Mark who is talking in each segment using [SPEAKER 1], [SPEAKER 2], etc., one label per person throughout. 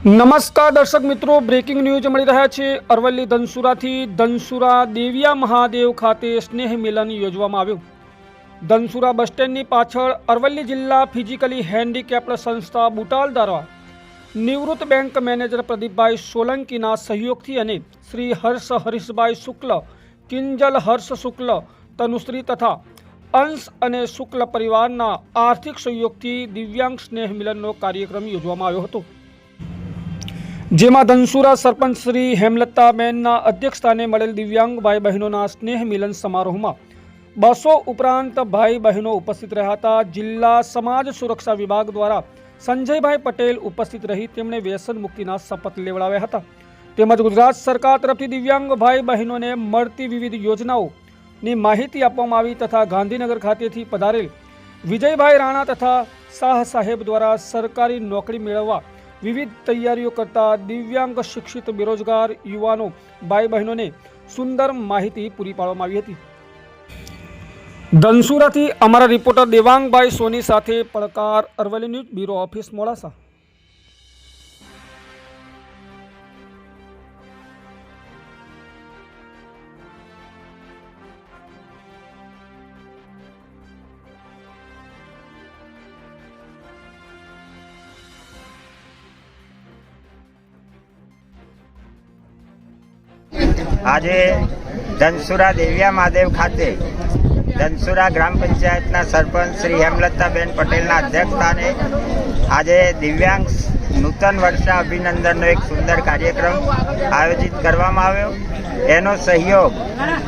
[SPEAKER 1] નમસ્કાર દર્શક મિત્રો, બ્રેકિંગ ન્યૂઝ મળી રહ્યા છે। અરવલ્લી ધનસુરાથી ધનસુરા દેવિયા મહાદેવ ખાતે સ્નેહ મિલન યોજવામાં આવ્યું। ધનસુરા બસ સ્ટેન્ડની પાછળ અરવલ્લી જિલ્લા ફિઝિકલી હેન્ડીકેપ્ડ સંસ્થા બુટાલ દ્વારા નિવૃત્ત બેંક મેનેજર પ્રદીપભાઈ સોલંકીના સહયોગથી અને શ્રી હર્ષ હરીશભાઈ શુક્લ, કિંજલ હર્ષ શુક્લ, તનુશ્રી તથા અંશ અને શુક્લ પરિવારના આર્થિક સહયોગથી દિવ્યાંગ સ્નેહ મિલનનો કાર્યક્રમ યોજવામાં આવ્યો હતો, જેમાં ધનસુરા સરપંચ શ્રી હેમલતાબેનના અધ્યક્ષસ્થાને મળેલ દિવ્યાંગ ભાઈ બહેનોના સ્નેહ મિલન સમારોહમાં 200 ઉપરાંત ભાઈ બહેનો ઉપસ્થિત રહ્યા હતા। જિલ્લા સમાજ સુરક્ષા વિભાગ દ્વારા સંજયભાઈ પટેલ ઉપસ્થિત રહી તેમણે વ્યસન મુક્તિના શપથ લેવડાવ્યા હતા। તેમજ ગુજરાત સરકાર તરફથી દિવ્યાંગ ભાઈ બહેનોને મળતી વિવિધ યોજનાઓની માહિતી આપવામાં આવી તથા ગાંધીનગર ખાતેથી પધારેલ વિજયભાઈ રાણા તથા શાહ સાહેબ દ્વારા સરકારી નોકરી મેળવવા વિવિધ તૈયારીઓ કરતા દિવ્યાંગ શિક્ષિત બેરોજગાર યુવાનો ભાઈ બહેનોને સુંદર માહિતી પૂરી પાડવામાં આવી હતી। ધનસુરાથી અમારા રિપોર્ટર દેવાંગભાઈ સોની સાથે પડકાર, Aravalli news bureau office, Modasa.
[SPEAKER 2] આજે ધનસુરા દેવિયા મહાદેવ ખાતે ધનસુરા ગ્રામ પંચાયતના સરપંચ શ્રી હેમલતાબેન પટેલના અધ્યક્ષસ્થાને આજે દિવ્યાંગ નૂતન વર્ષા અભિનંદનનો એક સુંદર કાર્યક્રમ આયોજિત કરવામાં આવ્યો। એનો સહયોગ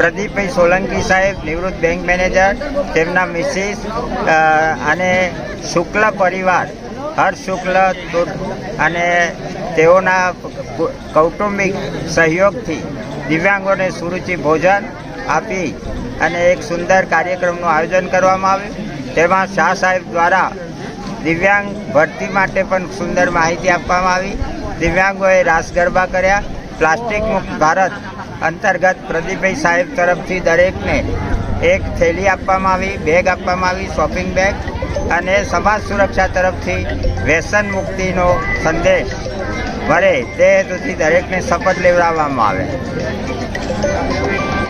[SPEAKER 2] પ્રદીપભાઈ સોલંકી સાહેબ, નિવૃત્ત બેંક મેનેજર, તેમના મિસિસ અને શુક્લ પરિવાર, હર્ષ શુક્લ અને તેઓના કૌટુંબિક સહયોગથી દિવ્યાંગોને સુરુચિ ભોજન આપી અને એક સુંદર કાર્યક્રમનું આયોજન કરવામાં આવ્યું। તેમાં શાહ સાહેબ દ્વારા દિવ્યાંગ ભરતી માટે પણ સુંદર માહિતી આપવામાં આવી। દિવ્યાંગોએ રાસ ગરબા કર્યા। પ્લાસ્ટિક મુક્ત ભારત અંતર્ગત પ્રદીપભાઈ સાહેબ તરફથી દરેકને એક થેલી આપવામાં આવી, બેગ આપવામાં આવી, શોપિંગ બેગ, અને સમાજ સુરક્ષા તરફથી વ્યસન મુક્તિનો સંદેશ મળે તે હેતુથી દરેકને શપથ લેવડાવવામાં આવે।